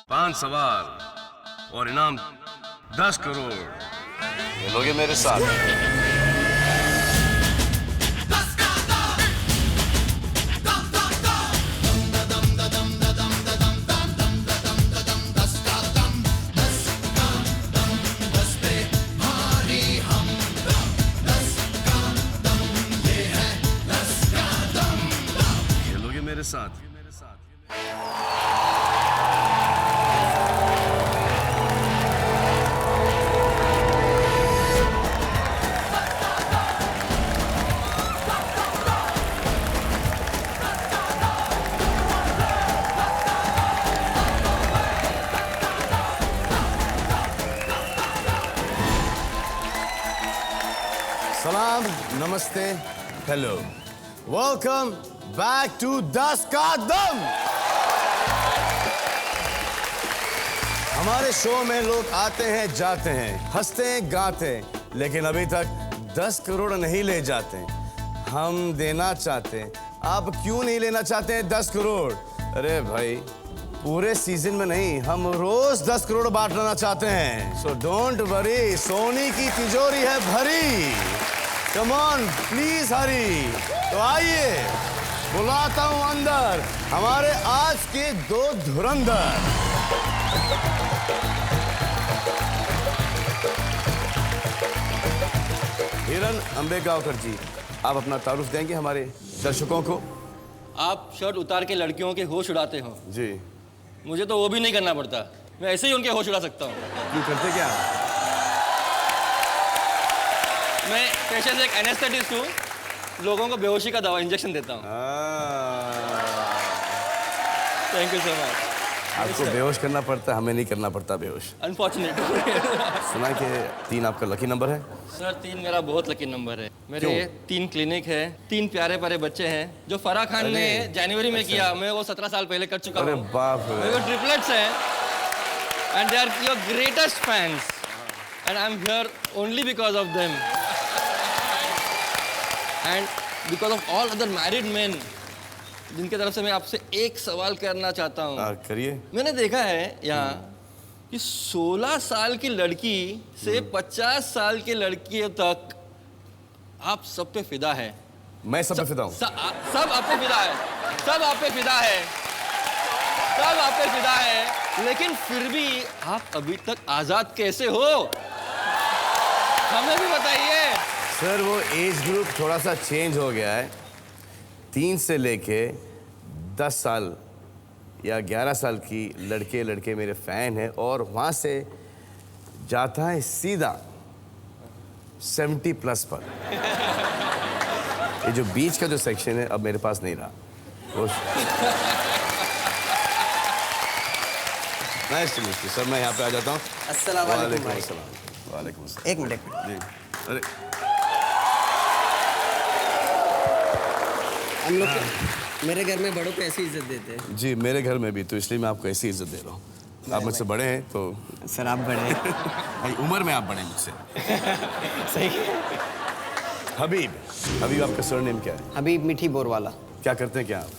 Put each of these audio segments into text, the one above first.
5 सवाल और इनाम 10 करोड़। खेलोगे मेरे साथ? खेलोगे मेरे साथ? सलाम, नमस्ते, हेलो, वेलकम बैक टू 10 का दम। हमारे शो में लोग आते हैं, जाते हैं, हंसते हैं, गाते हैं, लेकिन अभी तक 10 करोड़ नहीं ले जाते। हम देना चाहते हैं, आप क्यों नहीं लेना चाहते हैं 10 करोड़? अरे भाई, पूरे सीजन में नहीं, हम रोज 10 करोड़ बांटना चाहते हैं। सो डोंट वरी, सोनी की तिजोरी है भरी। कम ऑन, प्लीज हरी। तो आइए, बुलाता हूं अंदर हमारे आज के 2 धुरंधर। हिरन अंबेगांवकर जी, आप अपना तारुफ देंगे हमारे दर्शकों को? आप शर्ट उतार के लड़कियों के होश उड़ाते हो जी। मुझे तो वो भी नहीं करना पड़ता, मैं ऐसे ही उनके होश उड़ा सकता हूँ। क्यों करते क्या? मैं पेशे से एक एनेस्थेटिस्ट हूँ, लोगों को बेहोशी का दवा इंजेक्शन देता हूँ। Thank you so much. आपको बेहोश करना पड़ता, हमें नहीं करना पड़ता बेहोश। अनफॉर्चुनेट। सुना कि 3 आपका लकी नंबर है? सर 3 मेरा बहुत लकी नंबर है। मेरे 3 क्लिनिक है, 3 प्यारे प्यारे बच्चे हैं जो फराह खान ने जनवरी में किया, मैं वो 17 साल पहले कर चुका हूँ। अरे बाप रे। मेरे ट्रिपलेट्स हैं and they are your greatest fans and I am here only because of them and because of all other married man जिनके तरफ से मैं आपसे एक सवाल करना चाहता हूँ। करिए। मैंने देखा है यहाँ कि 16 साल की लड़की से 50 साल की लड़की तक आप सब पे फिदा है। मैं सब पे फिदा हूँ। सब आप पे फिदा है, सब आप पे फिदा है, सब आप पे फिदा है, लेकिन फिर भी आप अभी तक आजाद कैसे हो? हमें भी बताइए। सर वो एज ग्रुप थोड़ा सा चेंज हो गया है। 3 से लेके 10 साल या 11 साल की लड़के मेरे फैन हैं और वहाँ से जाता है सीधा 70+ पर। ये जो बीच का जो सेक्शन है अब मेरे पास नहीं रहा। Nice to meet you sir, मैं यहाँ पे आ जाता हूँ। अस्सलाम वालेकुम भाई। वालेकुम अस्सलाम। एक मिनट जी। अरे हम लोग मेरे घर में बड़ों को ऐसी इज्जत देते हैं। जी, मेरे घर में भी, तो इसलिए मैं आपको ऐसी इज्जत दे रहा हूँ। आप मुझसे बड़े हैं तो सर आप बड़े हैं। भाई उम्र में आप बड़े हैं मुझसे। सही है। हबीब आपका सरनेम क्या है? हबीब मीठी बोरवाला। क्या करते हैं क्या आप?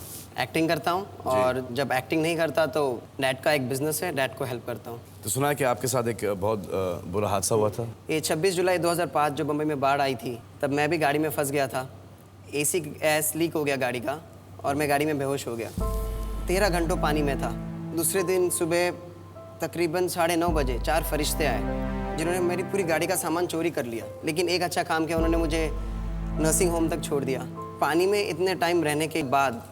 एक्टिंग करता हूँ और जब एक्टिंग नहीं करता तो डैड का एक बिजनेस है, डैड को हेल्प करता हूँ। तो सुना है कि आपके साथ एक बहुत बुरा हादसा हुआ था। ये 26 जुलाई 2005 जो बम्बई में बाढ़ आई थी, तब मैं भी गाड़ी में फंस गया था। एसी गैस लीक हो गया गाड़ी का और मैं गाड़ी में बेहोश हो गया। 13 घंटों पानी में था। दूसरे दिन सुबह तकरीबन 9:30 बजे 4 फरिश्ते आए जिन्होंने मेरी पूरी गाड़ी का सामान चोरी कर लिया, लेकिन एक अच्छा काम किया, उन्होंने मुझे नर्सिंग होम तक छोड़ दिया। पानी में इतने टाइम रहने के बाद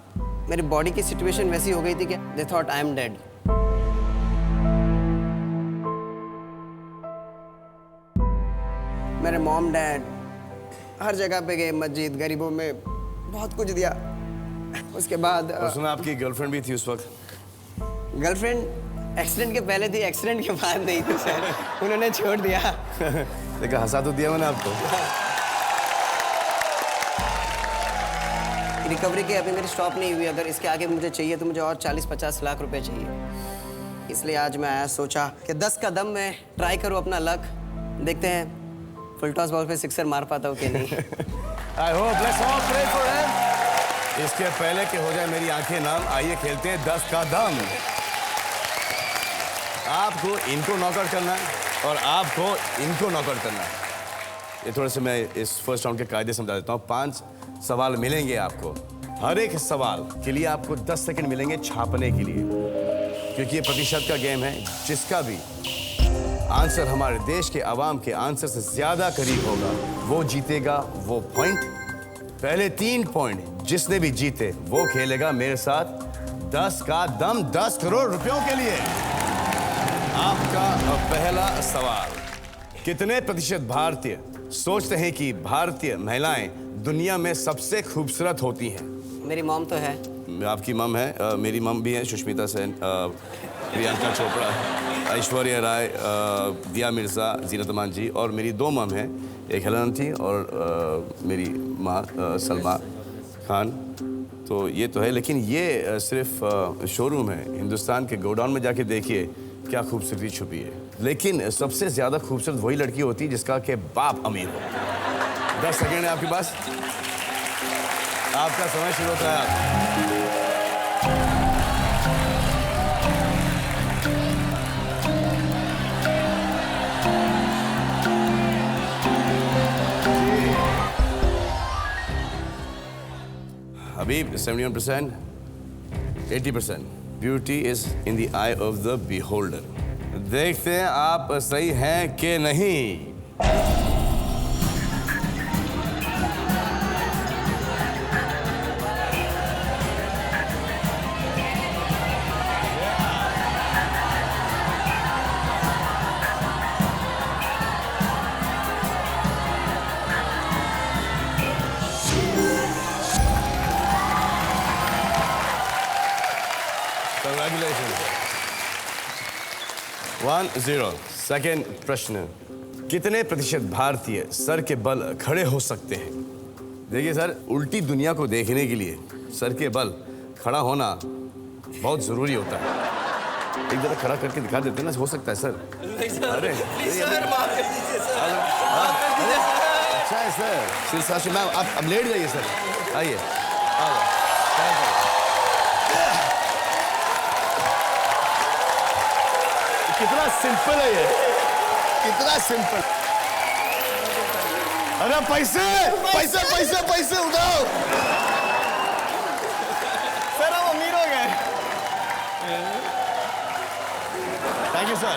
मेरी बॉडी की सिचुएशन वैसी हो गई थी कि they thought I am dead. मेरे मॉम डैड हर जगह पे गए, मस्जिद, गरीबों में बहुत कुछ दिया। उसके बाद और सुना आपकी गर्लफ्रेंड भी थी उस वक्त? गर्लफ्रेंड एक्सीडेंट के पहले थी, एक्सीडेंट के बाद नहीं थी सर, उन्होंने छोड़ दिया। देखा, हंसा तो दिया मैंने आपको। रिकवरी की अभी मेरी स्टॉप नहीं हुई। अगर इसके आगे मुझे चाहिए तो मुझे और 40-50 लाख रुपए चाहिए। इसलिए आज मैं आया, सोचा कि 10 का दम में ट्राई करूं अपना लक। देखते हैं फुल टॉस बॉल पे सिक्सर मार पाता हूं कि नहीं। I hope, let's all pray for him। इसके पहले कि हो जाए मेरी आंखें नाम, आइए खेलते हैं 10 का दम। आपको इनको नॉकआउट करना है और आपको इनको नॉकआउट करना है। ये थोड़े से मैं इस फर्स्ट राउंड के कायदे समझा देता हूँ। 5 सवाल मिलेंगे आपको। हर एक सवाल के लिए आपको 10 सेकंड मिलेंगे छापने के लिए, क्योंकि ये प्रतिशत का गेम है। जिसका भी आंसर हमारे देश के अवाम के आंसर से ज्यादा करीब होगा वो जीतेगा वो पॉइंट। पहले 3 पॉइंट जिसने भी जीते वो खेलेगा मेरे साथ 10 का दम 10 करोड़ रुपयों के लिए। आपका पहला सवाल, कितने प्रतिशत भारतीय सोचते हैं कि भारतीय महिलाएं दुनिया में सबसे खूबसूरत होती हैं? मेरी मॉम तो है। आपकी मम है, मेरी मम भी है, सुष्मिता सेन, प्रियंका चोपड़ा, ऐश्वर्या राय, दिया मिर्ज़ा, जीनत अमान जी, और मेरी 2 मम हैं, एक हेलन थी और मेरी माँ सलमा खान। तो ये तो है, लेकिन ये सिर्फ शोरूम है। हिंदुस्तान के गोडाउन में जाके देखिए क्या खूबसूरती छुपी है। लेकिन सबसे ज़्यादा खूबसूरत वही लड़की होती है जिसका के बाप अमीर हो। 10 सेकेंड है आपके पास, आपका समय शुरू होता है। Habib, 71%, 80%. Beauty is in the eye of the beholder. देखते हैं आप सही हैं कि नहीं। Congratulations. 1-0. सेकेंड प्रश्न, कितने प्रतिशत भारतीय सर के बल खड़े हो सकते हैं? देखिए सर, उल्टी दुनिया को देखने के लिए सर के बल खड़ा होना बहुत जरूरी होता है। एक जरा खड़ा करके दिखा देते ना, हो सकता है सर? नहीं सर, अरे सर माफ कर दीजिए सर, माफ कर दीजिए सर। अच्छा है सर। सिलसाशी मैम, आप अब लेट जाइए सर, आइए। आ जाओ। कितना सिंपल है ये, कितना सिंपल। अरे पैसे पैसे पैसे पैसे उठाओ सर हम अमीर हो गए। Thank you sir.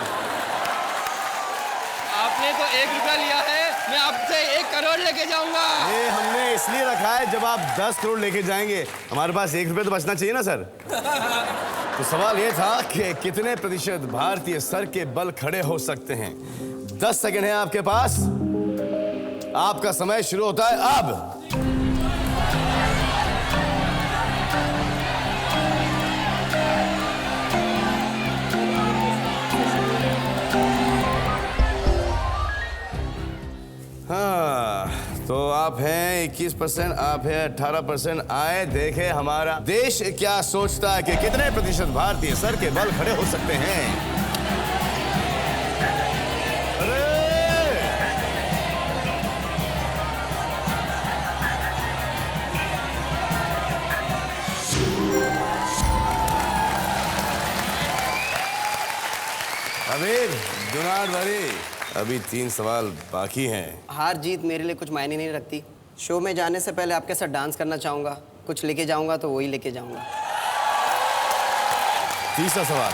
आपने तो 1 रुपया लिया है, मैं आपसे 1 करोड़ लेके जाऊंगा। ये हमने इसलिए रखा है, जब आप 10 करोड़ लेके जाएंगे हमारे पास 1 रुपया तो बचना चाहिए ना सर। तो सवाल ये था कि कितने प्रतिशत भारतीय सर के बल खड़े हो सकते हैं। 10 सेकंड है आपके पास, आपका समय शुरू होता है अब। हाँ, तो आप हैं 21%, आप हैं 18%। आए देखे हमारा देश क्या सोचता है कि कितने प्रतिशत भारतीय सर के बल खड़े हो सकते हैं। अरे अबीर, do not worry, अभी 3 सवाल बाकी हैं। हार जीत मेरे लिए कुछ मायने नहीं रखती। शो में जाने से पहले आपके साथ डांस करना चाहूँगा। कुछ लेके जाऊँगा तो वही लेके जाऊँगा। तीसरा सवाल,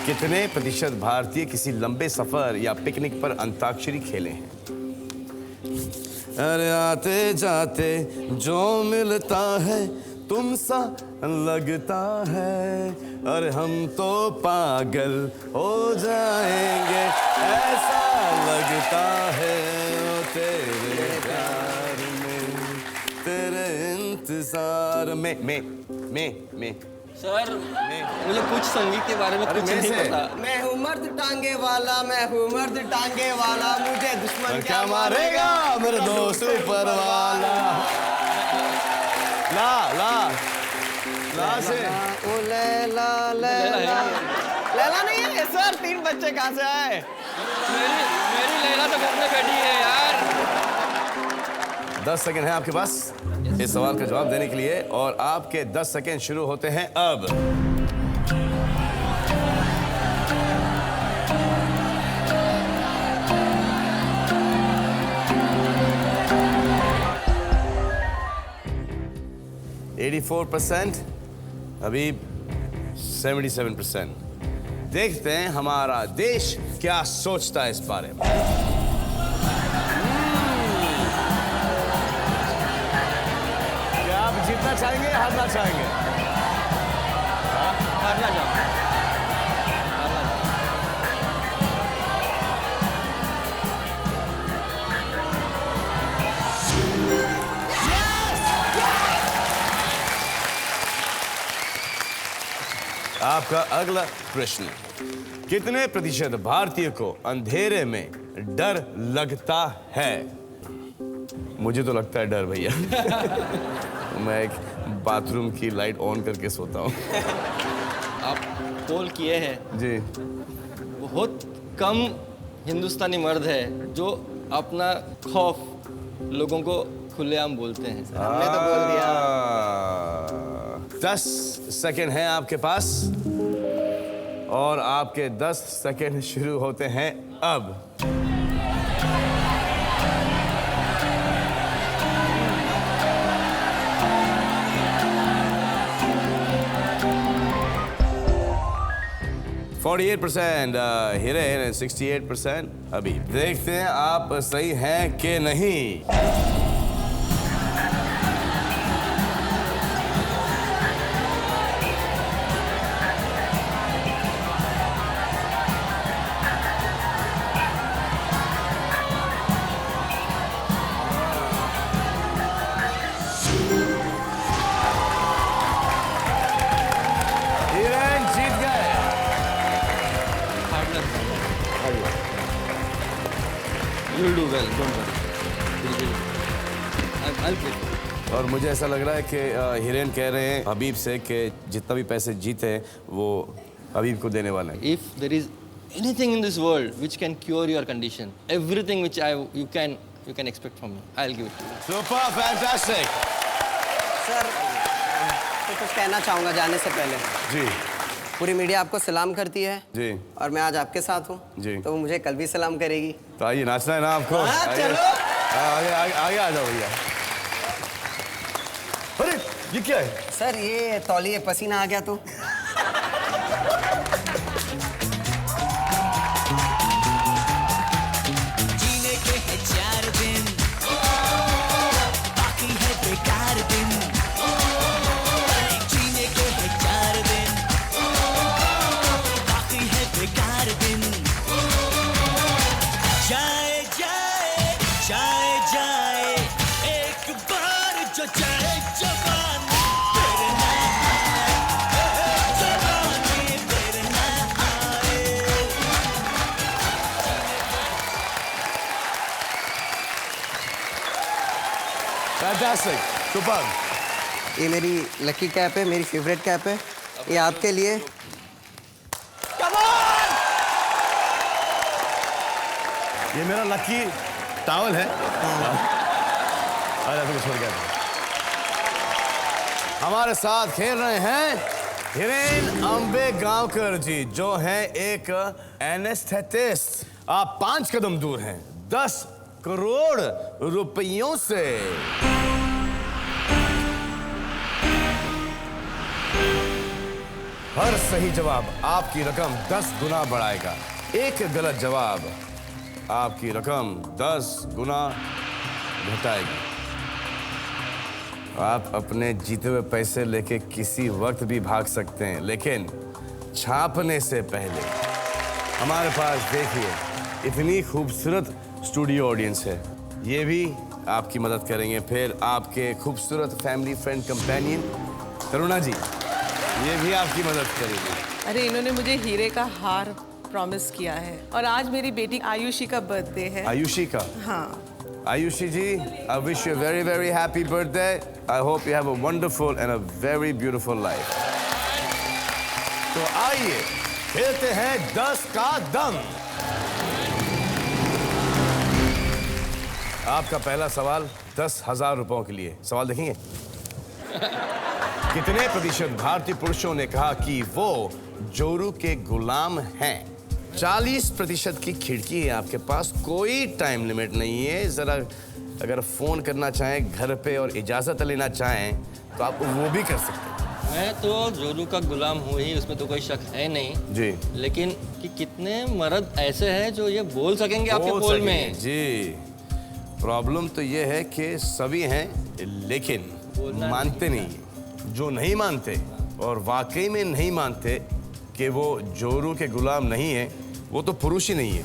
कितने प्रतिशत भारतीय किसी लंबे सफर या पिकनिक पर अंताक्षरी खेले हैं? अरे आते जाते जो मिलता है तुमसा लगता है, अरे हम तो पागल हो जाएंगे ऐसा लगता है, ओ तेरे प्यार में तेरे इंतजार में। सर मुझे कुछ संगीत के बारे में अरे कुछ मैं नहीं से- पता। मैं हूँ मर्द टांगे वाला, मैं हूँ मर्द टांगे वाला, मुझे दुश्मन क्या मारेगा मेरे दोस्त ऊपर वाला। ला ला ला से ओ लैला लैला। लैला नहीं है सर, 3 बच्चे कहाँ से आए? मेरी लैला तो घर में बैठी है यार। 10 सेकंड है आपके पास इस सवाल का जवाब देने के लिए, और आपके 10 सेकंड शुरू होते हैं अब। 84%, हबीब 77%। देखते हैं हमारा देश क्या सोचता है इस बारे में। क्या आप जीतना चाहेंगे या हारना चाहेंगे? हारना चाहूंगा। आपका अगला प्रश्न, कितने प्रतिशत भारतीय को अंधेरे में डर लगता है? मुझे तो लगता है डर भैया। मैं एक बाथरूम की लाइट ऑन करके सोता हूँ। आप पोल किए हैं, जी। बहुत कम हिंदुस्तानी मर्द है जो अपना खौफ लोगों को खुलेआम बोलते हैं। हमने तो बोल दिया। 10 सेकेंड हैं आपके पास और आपके 10 सेकेंड शुरू होते हैं अब। %48 हिरेन and 68% अभी। देखते हैं आप सही हैं कि नहीं। हिरेन जीत गए। You'll do well, don't worry. I'll play. और मुझे ऐसा लग रहा है कि हिरेन कह रहे हैं हबीब से कि जितना भी पैसे जीते हैं वो हबीब को देने वाले हैं। If there is anything in this world which can cure your condition, everything which you can expect from me, I'll give it to you. Super, fantastic. Sir तो कुछ कहना चाहूँगा जाने से पहले। जी पूरी मीडिया आपको सलाम करती है जी और मैं आज आपके साथ हूँ जी। तो वो मुझे कल भी सलाम करेगी। तो आइए, नाचना है ना आपको? हाँ, आइए। चलो। आगे आगे आगे आ जाओ भैया। अरे ये क्या है? सर ये तौलिए पसीना आ गया तो। जीने के है 4 दिन, बाकी है बेकार दिन। जीने के है 4 दिन, बाकी है बेकार दिन। जाए जाए जाए जाए एक बार जो जाए जवानी, फिर ना आए। जवानी फिर ना आए। Fantastic, super. ये मेरी लकी कैप है, मेरी फेवरेट कैप है। ये आपके लिए। ये मेरा लकी टॉवल है। अरे छोड़ गया। हमारे साथ खेल रहे हैं हिरेन अम्बेगांवकर जी, जो है एक एनेस्थेटिस्ट। आप 5 कदम दूर हैं 10 करोड़ रुपयों से। हर सही जवाब आपकी रकम 10 गुना बढ़ाएगा। एक गलत जवाब आपकी रकम 10 गुना घटाएगी। आप अपने जीते हुए पैसे लेके किसी वक्त भी भाग सकते हैं, लेकिन छापने से पहले हमारे पास देखिए इतनी खूबसूरत स्टूडियो ऑडियंस है। ये भी आपकी मदद करेंगे। फिर आपके खूबसूरत फैमिली फ्रेंड कंपेनियन करुणा जी, ये भी आपकी मदद करेगी। अरे इन्होंने मुझे हीरे का हार प्रॉमिस किया है और आज मेरी बेटी आयुषी का बर्थडे है। आयुषी का? हाँ। Ayushi ji, I wish you a very, very happy birthday. I hope you have a wonderful and a very beautiful life. तो आइए खेलते हैं 10 का दम। आपका पहला सवाल 10,000 रुपयों के लिए। सवाल देखेंगे। कितने प्रतिशत भारतीय पुरुषों ने कहा कि वो जोरू के गुलाम हैं? 40% की खिड़की है आपके पास, कोई टाइम लिमिट नहीं है। जरा अगर फोन करना चाहें घर पे और इजाजत लेना चाहें तो आप वो भी कर सकते हैं। मैं तो जोरू का गुलाम हूँ ही, उसमें तो कोई शक है नहीं। जी, लेकिन कि कितने मर्द ऐसे हैं जो ये बोल सकेंगे आपके बोल बोल सकेंगे। में। जी, प्रॉब्लम तो ये है कि सभी हैं लेकिन बोलना मानते नहीं हैं। जो नहीं मानते और वाकई में नहीं मानते कि वो जोरू के गुलाम नहीं है, वो तो पुरुष ही नहीं है,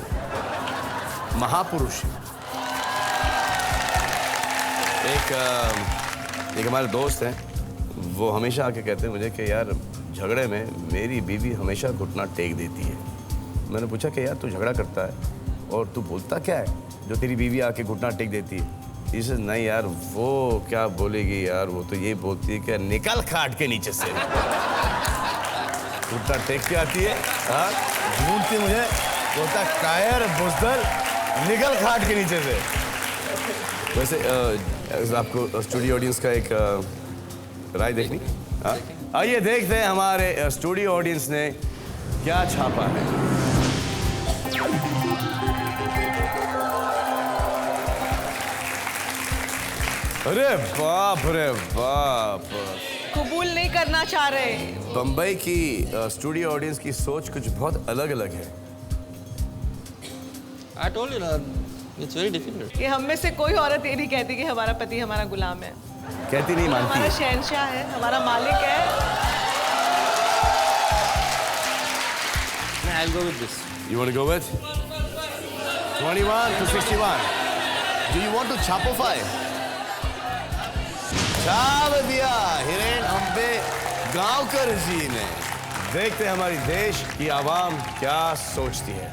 महापुरुष है। एक हमारे दोस्त हैं, वो हमेशा आके कहते हैं मुझे कि यार झगड़े में मेरी बीवी हमेशा घुटना टेक देती है। मैंने पूछा कि यार तू झगड़ा करता है और तू बोलता क्या है जो तेरी बीवी आके घुटना टेक देती है? इसे नहीं यार, वो क्या बोलेगी यार, वो तो ये बोलती है कि निकल खाट के नीचे से। घुटना टेक के आती है, हाँ, ढूंढती मुझे, बोलता कायर बुज़दिल निकल खाट के नीचे से। वैसे आपको स्टूडियो ऑडियंस का एक राय देखनी? हाँ, आइए देखते हैं हमारे स्टूडियो ऑडियंस ने क्या छापा है। अरे बाप रे बाप, कबूल नहीं करना चाह रहे। बम्बई की स्टूडियो ऑडियंस की सोच कुछ बहुत अलग अलग है। I told you ना, it's very difficult. कि हम में से कोई औरत ये नहीं कहती कि हमारा पति हमारा गुलाम है। कहती नहीं, मानती हमारा है। शहंशाह है, हमारा मालिक है। I'll go with this. You want to go with 21 to 61? Do you want to chopify? छाप दिया हिरेन अम्बे गांवकर जी ने। देखते हैं हमारी देश की आवाम क्या सोचती है।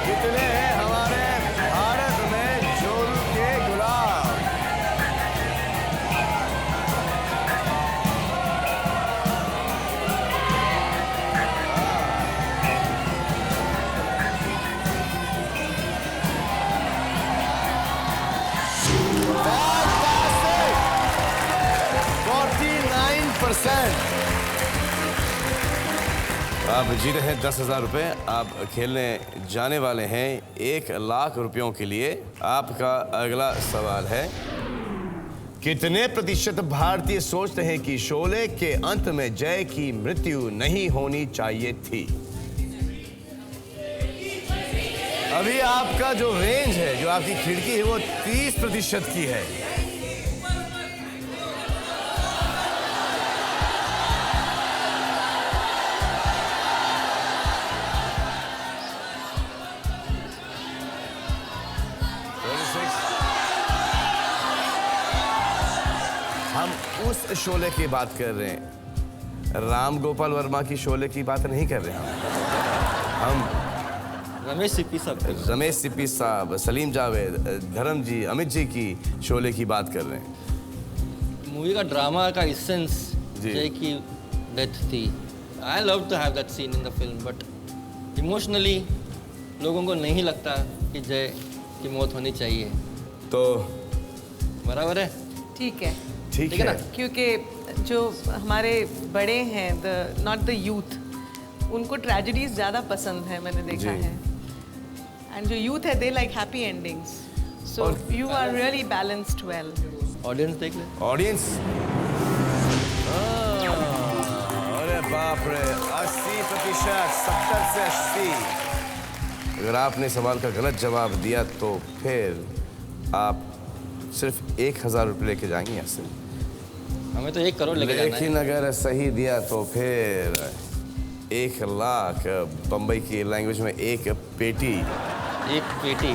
कितने हैं हमारे भारत में जोरू के गुलाम? Fantastic! 49%। आप जीत रहे हैं 10,000 रुपए। आप खेलने जाने वाले हैं 1,00,000 रुपयों के लिए। आपका अगला सवाल है, कितने प्रतिशत भारतीय सोचते हैं कि शोले के अंत में जय की मृत्यु नहीं होनी चाहिए थी? अभी आपका जो रेंज है, जो आपकी खिड़की है, वो 30% की है। हम उस शोले की बात कर रहे हैं, राम गोपाल वर्मा की शोले की बात नहीं कर रहे हैं। हम रमेश सिप्पी साहब, रमेश सिप्पी साहब, सलीम जावेद, धर्म जी, अमित जी की शोले की बात कर रहे हैं। मूवी का ड्रामा का इसेंस जी। जय की डेथ थी। I love to have that scene in the film, but emotionally लोगों को नहीं लगता कि जय की मौत होनी चाहिए। तो बराबर है? ठीक है, ठीक ठीक है है ना? क्योंकि जो हमारे बड़े हैं, नॉट द यूथ, उनको ट्रेजेडीज ज़्यादा पसंद है, मैंने देखा जी। है। एंड जो यूथ है, they like happy endings. So you are really balanced well. Audience देख ले। ऑडियंस, अरे बाप रे, 80%, 70 से 80। अगर आपने सवाल का गलत जवाब दिया तो फिर आप सिर्फ 1,000 रुपये लेके जाएंगे यहाँ से। हमें तो 1 करोड़ लेके जाना है। लेकिन अगर सही दिया तो फिर 1,00,000, बम्बई की लैंग्वेज में एक पेटी। 1 पेटी,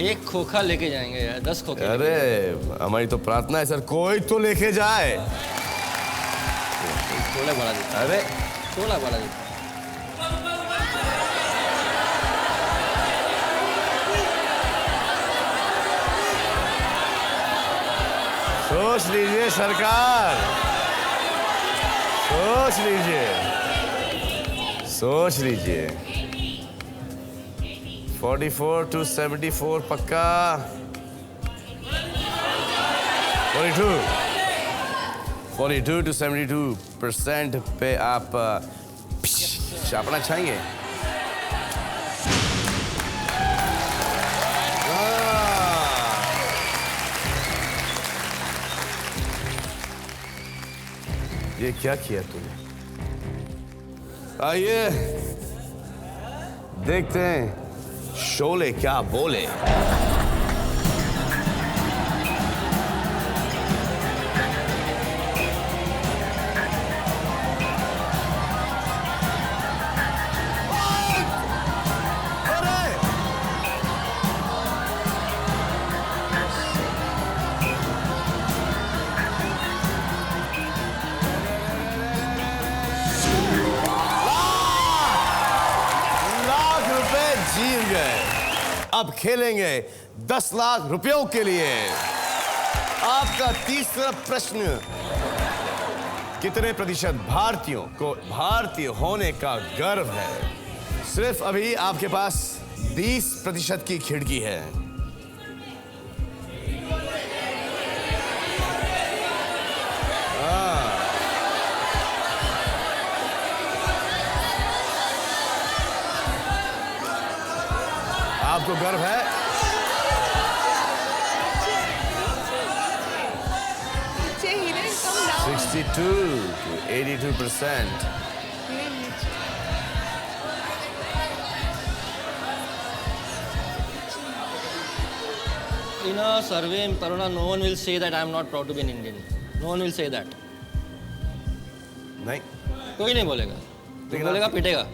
1 खोखा लेके जाएंगे यार, 10 खोखे। अरे हमारी तो प्रार्थना है सर, कोई तो लेके जाए। थोड़ा बढ़ा देता, अरे थोड़ा बढ़ा देता। सोच लीजिए सरकार, सोच लीजिए, सोच लीजिए। 44 to 74 पक्का। 42 to 72% पे आप छापना चाहेंगे? ये क्या किया तूने? आइए देखते हैं शोले क्या बोले। जीत गए। अब खेलेंगे 10 लाख रुपयों के लिए। आपका तीसरा प्रश्न, कितने प्रतिशत भारतीयों को भारतीय होने का गर्व है? सिर्फ अभी आपके पास 20% की खिड़की है। आपको गर्व है? नीचे हीरे, come down. 62 to 82%. हीरे नीचे. In a survey, Taruna, no one will say that I am not proud to be an Indian. No one will say that. नहीं, कोई नहीं बोलेगा। जो बोलेगा पिटेगा।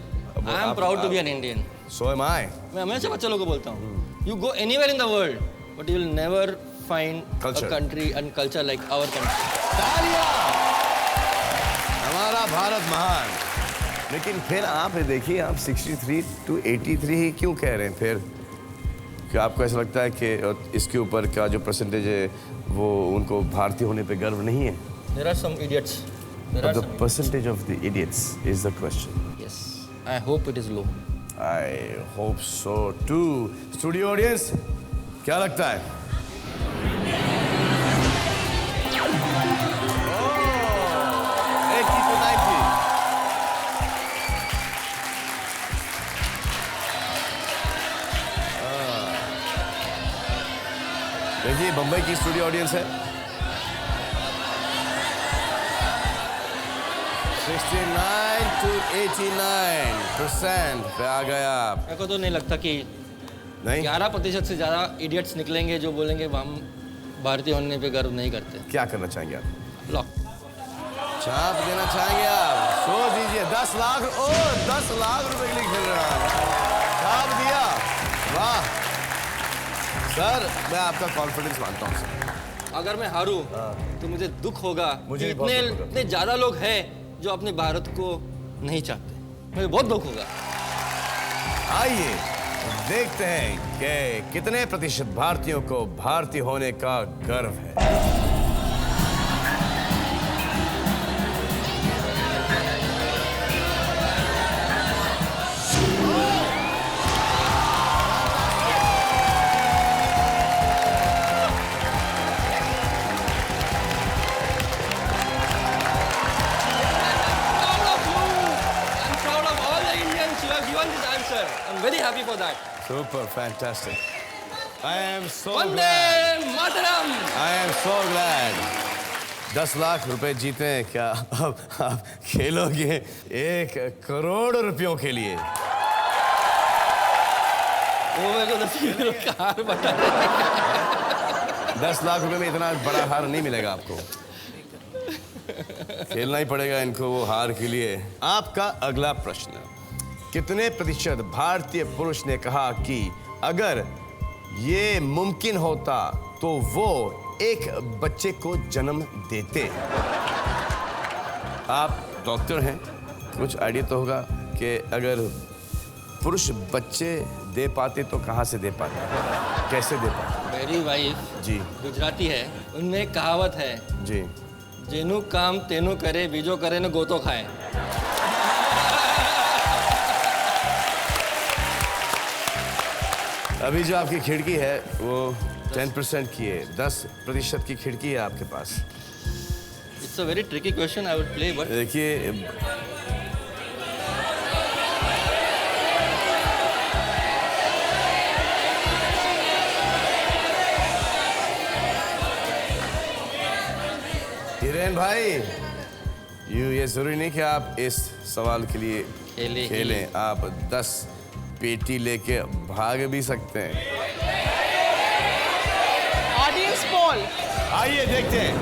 I am proud to be an Indian. so am I. मैं हमेशा बच्चे लोगों को बोलता हूँ। You go anywhere in the world, but you will never find Culture. a country and culture like our country. तालियां! हमारा भारत महान। लेकिन फिर आप ये देखिए, आप 63 to 83 ही क्यों कह रहे हैं फिर? क्या आपको ऐसा लगता है कि इसके ऊपर का जो परसेंटेज है वो उनको भारतीय होने पे गर्व नहीं है? There are some idiots. There are The some. percentage of the idiots is the question. Yes. I hope it is low. I hope so too. Studio audience, क्या लगता है? Oh, 80 to 90. देखिए बम्बई की स्टूडियो ऑडियंस है। 69 to 89% पे आ गया। मेरे को तो नहीं लगता कि नहीं, 11% से ज़्यादा इडियट्स निकलेंगे जो बोलेंगे हम भारतीय होने पे गर्व नहीं करते। क्या करना चाहेंगे आप? लॉक। छाप देना चाहेंगे आप? सोच दीजिए। 10 लाख, ओ 10 लाख रुपए के लिए खेल रहा हूं। छाप दिया, वाह सर, मैं आपका कॉन्फिडेंस मानता हूँ सर। अगर मैं हारूं तो मुझे दुख होगा मुझे कि भी बहुत इतने दुख होगा। इतने ज़्यादा लोग हैं जो अपने भारत को नहीं चाहते। मुझे बहुत दुख होगा। आइए देखते हैं कि कितने प्रतिशत भारतीयों को भारतीय होने का गर्व है। Proud of you. I'm proud of all the Indians who have given this answer. I'm very happy for that. Super fantastic. I am so Vande glad. Mataram. I am so glad. 10 lakh रुपए जीते हैं क्या? अब आप खेलोगे 1 करोड़ रुपयों के लिए। वो मेरे को 10 किलो का हार बता रहे हैं। 10 लाख रुपए में इतना बड़ा हार नहीं मिलेगा आपको। खेलना ही पड़ेगा इनको वो हार के लिए। आपका अगला प्रश्न, कितने प्रतिशत भारतीय पुरुष ने कहा कि अगर ये मुमकिन होता तो वो एक बच्चे को जन्म देते? आप डॉक्टर हैं, कुछ आइडिया तो होगा कि अगर पुरुष बच्चे दे पाते तो कहाँ से दे पाते, कैसे दे पाते? मेरी वाइफ जी गुजराती है, उनमें एक कहावत है, जी। जेनु काम तेनु करे, बीजो करे न गोतो खाए। अभी जो आपकी खिड़की है वो 10% की है, 10% की खिड़की है आपके पास। It's a very tricky question, I would play but देखिए हिरेन भाई, ये जरूरी नहीं कि आप इस सवाल के लिए खेलें ही। खेलें। आप 10 पेटी लेके भाग भी सकते हैं। Audience poll. आइए देखते हैं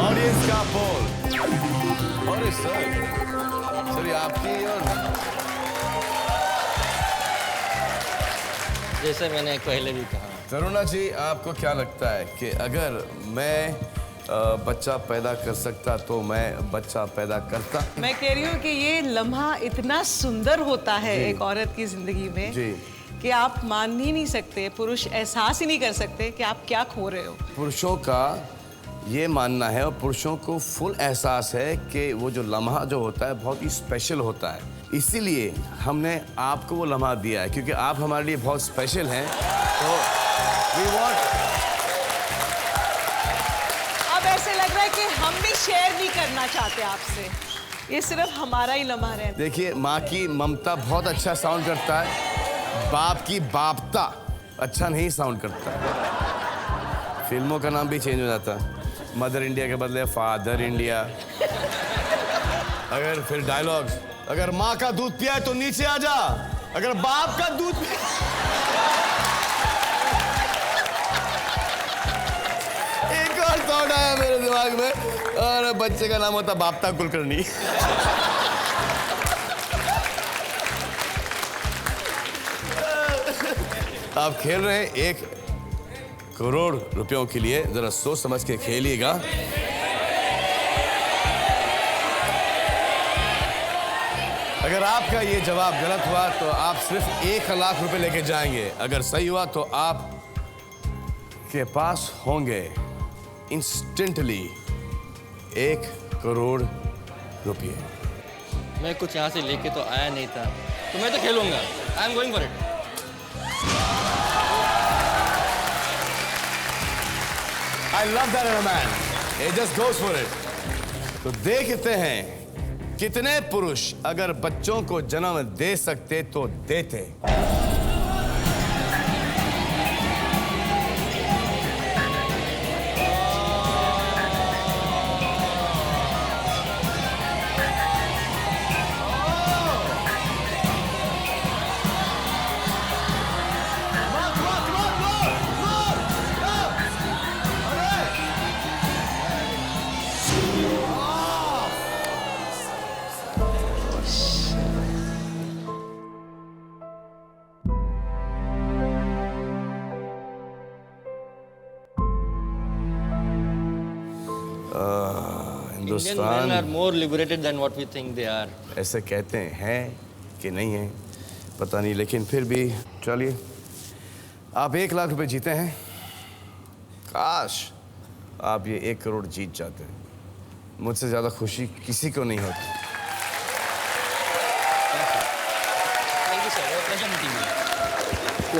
ऑडियंस का पोल। और सर ये आपकी और जैसे मैंने पहले भी कहा, तरुणा जी, आपको क्या लगता है कि अगर मैं बच्चा पैदा कर सकता तो मैं बच्चा पैदा करता? मैं कह रही हूँ कि ये लम्हा इतना सुंदर होता है जी। एक औरत की जिंदगी में जी। कि आप मान ही नहीं सकते, पुरुष एहसास ही नहीं कर सकते कि आप क्या खो रहे हो। पुरुषों का ये मानना है और पुरुषों को फुल एहसास है कि वो जो लम्हा जो होता है बहुत ही स्पेशल होता है। इसीलिए हमने आपको वो लम्हा दिया है, क्योंकि आप हमारे लिए बहुत स्पेशल हैं। तो वी वांट। अब ऐसे लग रहा है कि हम भी शेयर नहीं करना चाहते आपसे, ये सिर्फ हमारा ही लम्हा रहता है। देखिए, माँ की ममता बहुत अच्छा साउंड करता है, बाप की बापता अच्छा नहीं साउंड करता है। फिल्मों का नाम भी चेंज हो जाता है, मदर इंडिया के बदले फादर इंडिया। अगर फिर डायलॉग्स, अगर माँ का दूध पिया है तो नीचे आ जा, अगर बाप का दूध एक और थॉट आया मेरे दिमाग में, और बच्चे का नाम होता बापता कुलकर्णी। आप खेल रहे हैं 1 करोड़ रुपयों के लिए, जरा सोच समझ के खेलिएगा। अगर आपका ये जवाब गलत हुआ तो आप सिर्फ 1 लाख रुपए लेके जाएंगे। अगर सही हुआ तो आप के पास होंगे इंस्टेंटली 1 करोड़ रुपये। मैं कुछ यहाँ से लेके तो आया नहीं था, तो मैं तो खेलूंगा। I am going for it. I love that in a man. He just goes for it. तो देखते हैं कितने पुरुष अगर बच्चों को जन्म दे सकते तो देते। Indian men are more liberated than what we think they are. ऐसे कहते हैं कि नहीं है पता नहीं, लेकिन फिर भी चलिए, आप 1 लाख रुपए जीते हैं। काश आप ये 1 करोड़ जीत जाते। मुझसे ज्यादा खुशी किसी को नहीं होती। Thank you, sir. Pleasure meeting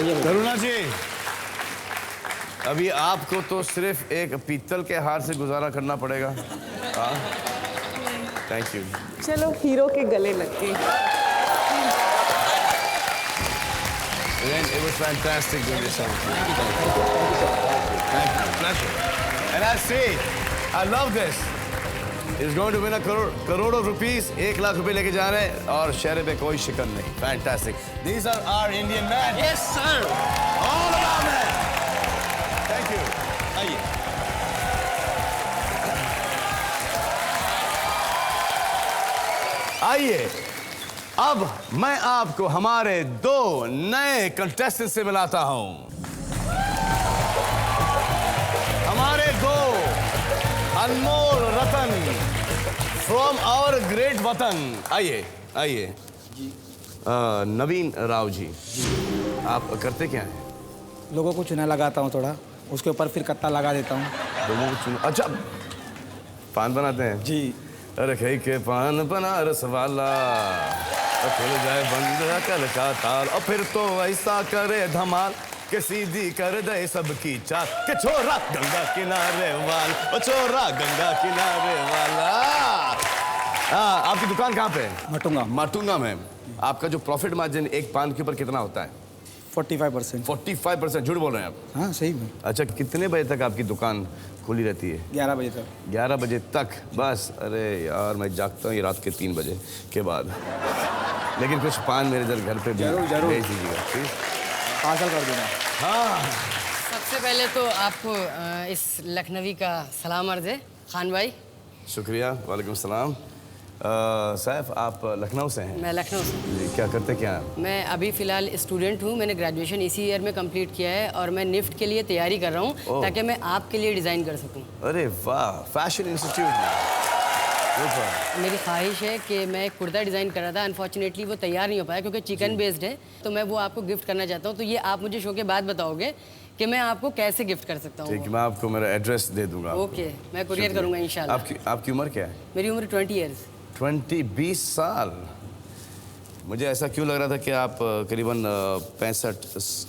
you. करुणा जी, अभी आपको तो सिर्फ एक पीतल के हार से गुजारा करना पड़ेगा। हाँ, थैंक यू। चलो हीरो के गले लग के। It was fantastic doing this song. Thank you. Pleasure. And I say, I love this. He's going to win a crore of rupees. 1 lakh रुपए लेके जा रहे हैं और शहर पे कोई शिकन नहीं। Fantastic. These are our Indian men. Yes, sir. All of our men. Thank you. आइए। आइए, अब मैं आपको हमारे 2 नए कंटेस्टेंट से मिलाता हूं। हमारे 2 अनमोल रतन फ्रॉम आवर ग्रेट वतन। आइए आइए। नवीन राव जी, आप करते क्या हैं? लोगों को चुना लगाता हूँ थोड़ा, उसके ऊपर फिर कत्ता लगा देता हूँ। लोगों को चुना, अच्छा पान बनाते हैं जी। अरे खई के पान बनारस वाला, खुल जाए बंद कल का ताल, और फिर तो ऐसा करे धमाल के सीधी कर दे सबकी चाल, के छोरा गंगा किनारे वाला, ओ छोरा गंगा किनारे वाला। हाँ, आपकी दुकान कहाँ पे है? मटूंगा। माटुंगा में। आपका जो प्रॉफिट मार्जिन एक पान के ऊपर कितना होता है? 45%। 45% झूठ बोल रहे हैं आप? हाँ सही में। अच्छा, कितने बजे तक आपकी दुकान खुली रहती है? 11 बजे तक। 11 बजे तक बस? अरे यार, मैं जागता हूँ ये रात के 3 बजे के बाद। लेकिन कुछ पान मेरे इधर घर पे भी जरूर। भेज दीजिएगा प्लीज। पार्सल कर देना। हाँ, सबसे पहले तो आपको इस लखनवी का सलाम अर्ज है खान भाई। शुक्रिया। वालेकुम सलाम। सैफ, आप लखनऊ से हैं? मैं लखनऊ से। जी, क्या करते क्या हैं? मैं अभी फ़िलहाल स्टूडेंट हूँ। मैंने ग्रेजुएशन इसी ईयर में कंप्लीट किया है और मैं निफ्ट के लिए तैयारी कर रहा हूँ ताकि मैं आपके लिए डिज़ाइन कर सकूँ। अरे वाह, फैशन इंस्टीट्यूट में। Super। मेरी ख्वाहिश है कि मैं एक कुर्ता डिज़ाइन कर रहा था, अनफॉर्चुनेटली वो तैयार नहीं हो पाया क्योंकि चिकन बेस्ड है, तो मैं वो आपको गिफ्ट करना चाहता हूँ। तो ये आप मुझे शो के बाद बताओगे कि मैं आपको कैसे गिफ्ट कर सकता ठीक, हूँ। मैं आपको मेरा एड्रेस दे दूंगा। ओके, मैं कुरियर करूँगा इंशाल्लाह। आपकी उम्र क्या है? मेरी उम्र 20 ईयर्स। 20 साल? मुझे ऐसा क्यों लग रहा था कि आप करीबन 65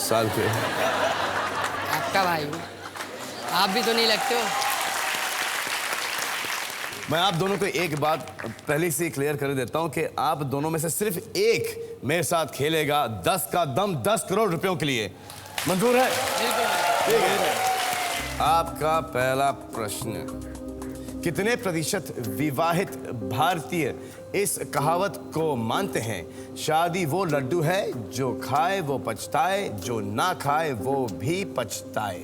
साल के? आपका भाई हूँ, आप भी तो नहीं लगते हो। मैं आप दोनों को एक बात पहले से क्लियर कर देता हूं कि आप दोनों में से सिर्फ एक मेरे साथ खेलेगा 10 का दम 10 करोड़ रुपयों के लिए। मंजूर है? ठीक है। आपका पहला प्रश्न, कितने प्रतिशत विवाहित भारतीय इस कहावत को मानते हैं? शादी वो लड्डू है जो खाए वो पछताए, जो ना खाए वो भी पछताए।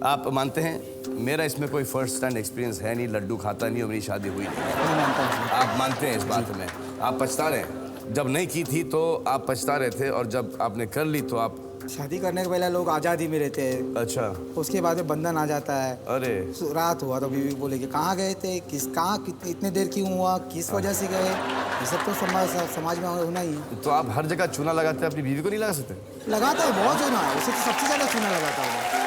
आप मानते हैं? मेरा इसमें कोई फर्स्ट हैंड एक्सपीरियंस है नहीं, लड्डू खाता नहीं और मेरी शादी हुई नहीं। आप मानते हैं इस बात में? आप पछता रहे हैं? जब नहीं की थी तो आप पछता रहे थे और जब आपने कर ली तो आप? शादी करने के पहले लोग आज़ादी में रहते हैं। अच्छा। उसके बाद में बंधन आ जाता है। अरे रात हुआ तो बीवी बोले कि कहाँ गए थे, इतने देर क्यों हुआ, किस वजह से गए, ये सब तो समाज में होना ही है। तो आप हर जगह चूना लगाते हैं, अपनी बीवी को नहीं लगा सकते? लगाता है, बहुत चूना, उसे तो सबसे ज़्यादा चूना लगाता है।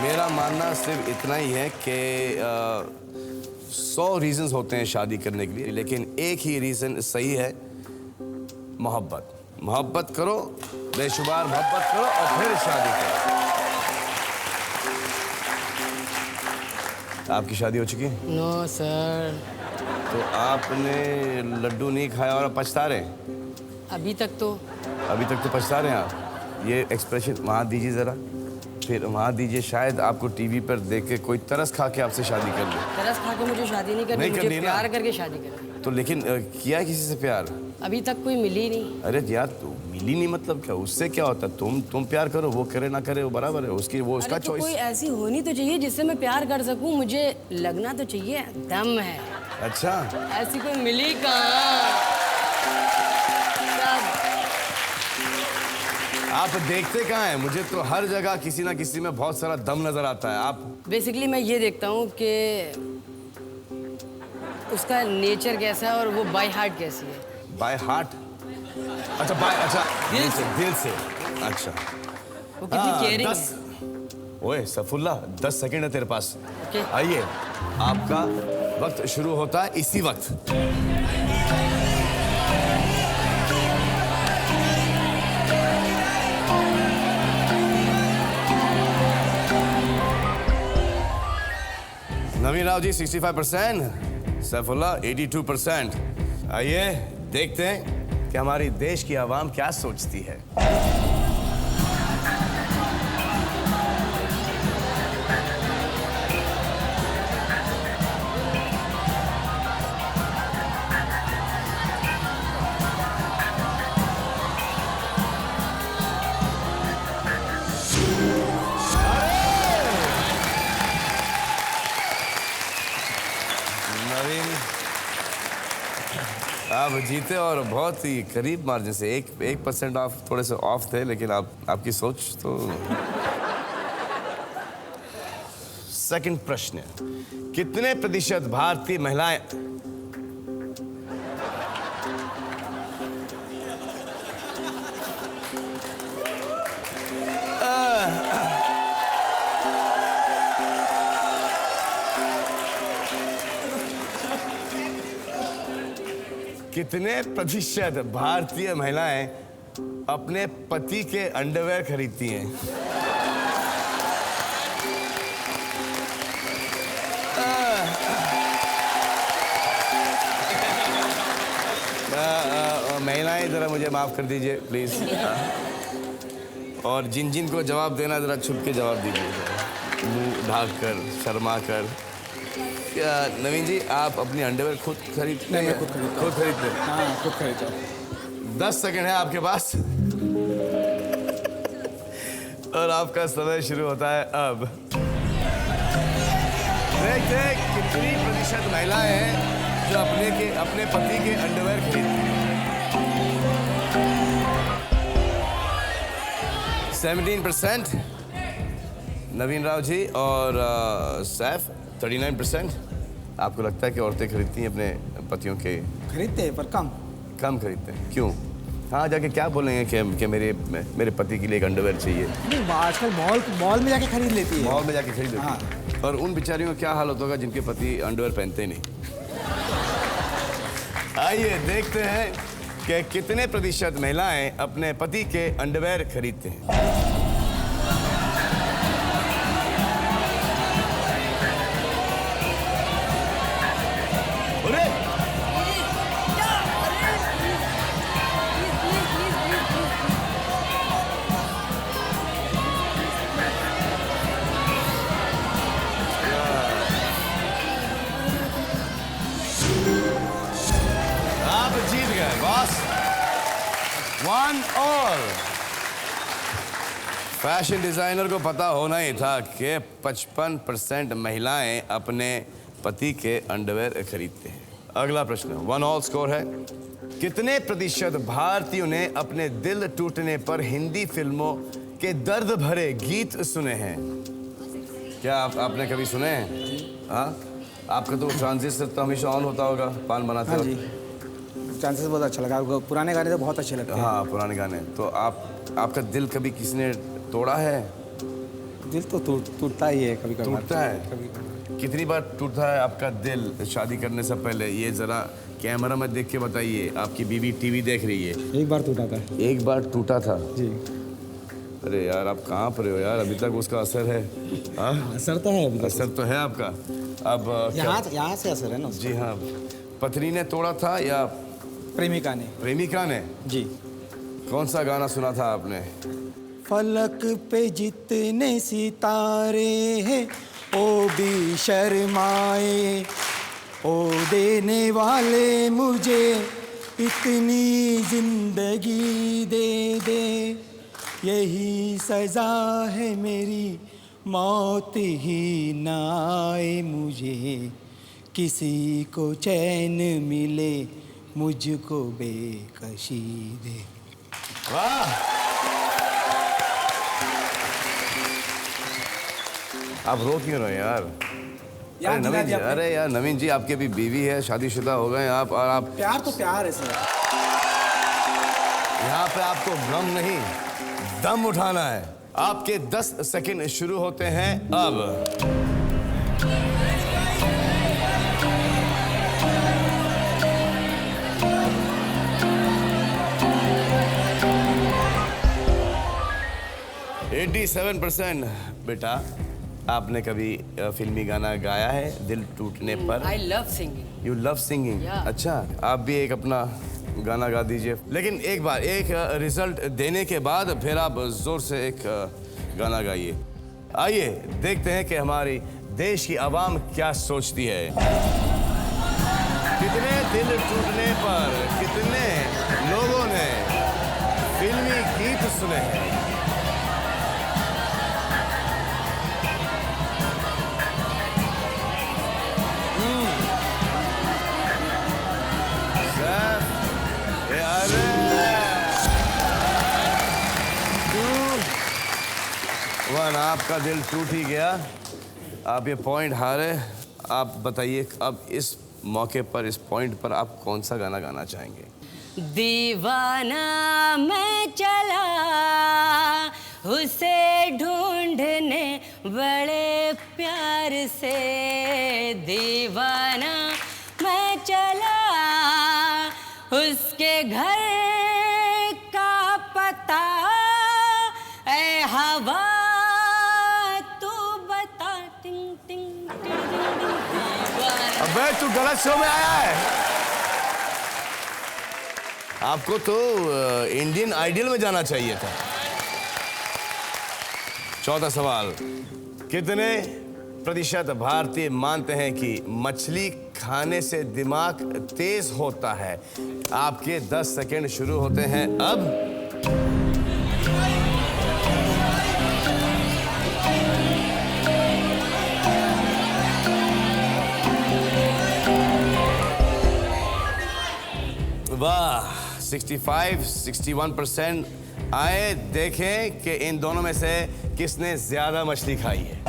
मेरा मानना सिर्फ इतना ही है कि 100 रीजंस होते हैं शादी करने के लिए, लेकिन एक ही रीज़न सही है, मोहब्बत। मोहब्बत करो, बेशुमार मोहब्बत करो और फिर शादी करो। आपकी शादी हो चुकी है? No sir. तो आपने लड्डू नहीं खाया और आप पछता रहे हैं? अभी तक तो पछता रहे हैं आप? ये एक्सप्रेशन वहाँ दीजिए ज़रा, फिर वहाँ दीजिए। शायद आपको टीवी पर देख के कोई तरस खा के आपसे शादी कर ले। तरस खा के मुझे शादी नहीं करनी, मुझे प्यार करके शादी करनी। तो लेकिन किया है किसी से प्यार? अभी तक कोई मिली नहीं। अरे यार, तो मिली नहीं मतलब क्या? उससे क्या होता है? तुम प्यार करो, वो करे ना करे वो बराबर है, उसका तो चॉइस। कोई ऐसी होनी तो चाहिए जिससे मैं प्यार कर सकूं, मुझे लगना तो चाहिए दम है। अच्छा, ऐसी कोई मिली कहाँ? आप देखते कहाँ हैं? मुझे तो हर जगह किसी ना किसी में बहुत सारा दम नजर आता है। आप बेसिकली मैं ये देखता हूँ कि उसका नेचर कैसा है और वो बाय हार्ट कैसी है। By heart? अच्छा, दिल से। अच्छा, वो कितनी केयरिंग है। ओए सफुल्ला, 10 सेकंड है तेरे पास। ओके। आइए, आपका वक्त शुरू होता है इसी वक्त। नवीन राव जी 65%, सैफुल्ला 82%। आइए देखते हैं कि हमारी देश की आवाम क्या सोचती है। नवीन, आप जीते और बहुत ही करीब मार्जिन से। 1% ऑफ, थोड़े से ऑफ थे, लेकिन आपकी सोच तो। सेकंड प्रश्न, कितने प्रतिशत भारतीय महिलाएं भारतीय महिलाएं अपने पति के अंडरवेयर खरीदती हैं? महिलाएं जरा मुझे माफ कर दीजिए प्लीज। और जिन जिन को जवाब देना जरा छुप के जवाब दीजिए, मुंह ढाक कर, शर्मा कर। क्या नवीन जी आप अपनी अंडरवेयर खुद खरीदते हैं? मैं खुद खरीदता हूँ। खुद खरीदते हैं? हाँ खुद खरीदता हूँ। 10 सेकंड है आपके पास और आपका समय शुरू होता है अब। देखते हैं कितनी प्रतिशत महिलाएं हैं जो अपने पति के अंडरवेयर खरीदती हैं। 17% नवीन राव जी और सैफ 39%। आपको लगता है कि औरतें खरीदती हैं अपने पतियों के? खरीदते हैं पर कम खरीदते हैं, क्यों? हाँ जाके क्या बोलेंगे कि मेरे पति के लिए एक अंडरवेयर चाहिए? नहीं, आजकल मॉल में जाके खरीद लेती है। मॉल में जाके खरीद लेती हाँ। है। और उन बेचारियों का क्या हाल होता होगा जिनके पति अंडरवेयर पहनते नहीं? आइए देखते हैं कि कितने प्रतिशत महिलाएं अपने पति के अंडरवेयर खरीदते हैं। आप जीत गए बॉस। 1 और फैशन डिजाइनर को पता होना ही था कि 55% महिलाएं अपने पति के अंडरवेयर खरीदते हैं। अगला प्रश्न 1 ऑल स्कोर है। कितने प्रतिशत भारतीयों ने अपने दिल टूटने पर हिंदी फिल्मों के दर्द भरे गीत सुने हैं? क्या आपने कभी सुने हैं? हाँ, आपका तो ट्रांजिस्टर तो हमेशा ऑन होता होगा पान बनाते हाँ हो। जी, चांसेस बहुत अच्छा लगा। पुराने गाने तो बहुत अच्छे लगते हैं। हाँ पुराने गाने। तो आपका दिल कभी किसी ने तोड़ा है? दिल तो टूटता ही है कभी कभी। टूटता है? कभी। कितनी बार टूटा है आपका दिल शादी करने से पहले? ये जरा कैमरा में देख के बताइए। आपकी बीवी टीवी देख रही है। एक बार टूटा था। एक बार टूटा था? जी। अरे यार आप कहाँ पर हो यार, अभी तक उसका असर है? हाँ असर तो है अभी तक। असर तो है आपका। अब यहाँ से असर है ना उसका। जी हाँ, पत्नी ने तोड़ा था या प्रेमिका ने? प्रेमिका ने। जी। कौन सा गाना सुना था आपने? फलक पे जितने सितारे हैं ओ भी शर्माए, ओ देने वाले मुझे इतनी जिंदगी दे दे, यही सजा है मेरी मौत ही ना आए मुझे, किसी को चैन मिले मुझको बेकशी दे। वाह, आप रो क्यों रहे यार? अरे नवीन जी, अरे यार नवीन जी आपकी अभी बीवी है, शादीशुदा हो गए आप, और आप प्यार तो प्यार है सर। यहाँ पे आपको गम नहीं दम उठाना है। आपके 10 सेकंड शुरू होते हैं अब। एटी 7% बेटा, आपने कभी फिल्मी गाना गाया है दिल टूटने पर? I love singing. You love singing? अच्छा, आप भी एक अपना गाना गा दीजिए। लेकिन एक बार एक रिजल्ट देने के बाद फिर आप जोर से एक गाना गाइए। आइए देखते हैं कि हमारी देश की आवाम क्या सोचती है। कितने दिल टूटने पर कितने लोगों ने फिल्मी गीत सुने हैं? वन, आपका दिल टूट ही गया, आप ये पॉइंट हारे। आप बताइए अब इस मौके पर, इस पॉइंट पर आप कौन सा गाना गाना चाहेंगे? दीवाना मैं चला उसे ढूंढने बड़े प्यार से, दीवाना मैं चला उसके घर का पता, ऐ हवा तू बता, टिंग टिंग टिंग टिंग। अबे तू गलत शो में आया है। आपको तो इंडियन आइडल में जाना चाहिए था। चौथा सवाल, कितने प्रतिशत भारतीय मानते हैं कि मछली खाने से दिमाग तेज होता है? आपके 10 सेकंड शुरू होते हैं अब। वाह, 65-61% आए। देखें कि इन दोनों में से किसने ज्यादा मछली खाई है।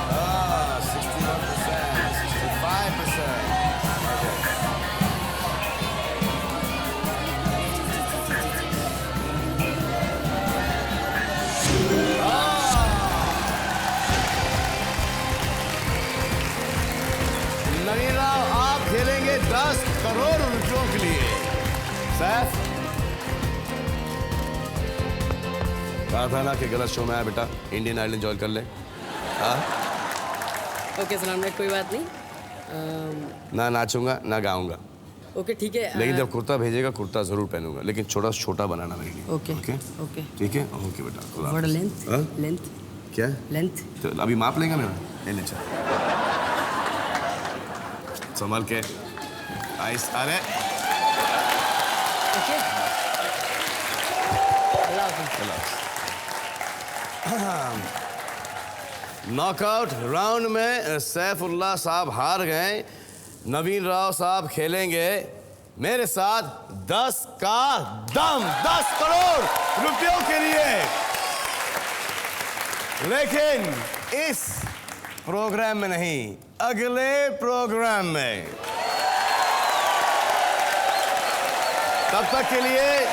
Ah, 61%, 65%. नवीन राव, आप खेलेंगे 10 करोड़ रुपयों के लिए। सैफ, कहा था ना कि गलत शो में आया बेटा, इंडियन आइडल ज्वाइन कर ले। हाँ, ओके सलाम भाई, कोई बात नहीं। ना नाचूंगा ना गाऊंगा, ओके ठीक है। लेकिन जब कुर्ता भेजेगा कुर्ता जरूर पहनूंगा, लेकिन छोटा छोटा बनाना मेरे लिए। Okay okay okay. ठीक है, ओके बेटा। खुदा व्हाट हाफिज। लेंथ? हाँ? लेंथ क्या लेंथ? तो अभी माप लेगा मेरा? ले चल, संभाल के। आइस, अरे ओके। अल्लाह हाफिज। नॉकआउट राउंड में सैफुल्लाह साहब हार गए। नवीन राव साहब खेलेंगे मेरे साथ 10 का दम, 10 करोड़ रुपयों के लिए। लेकिन इस प्रोग्राम में नहीं, अगले प्रोग्राम में। तब तक के लिए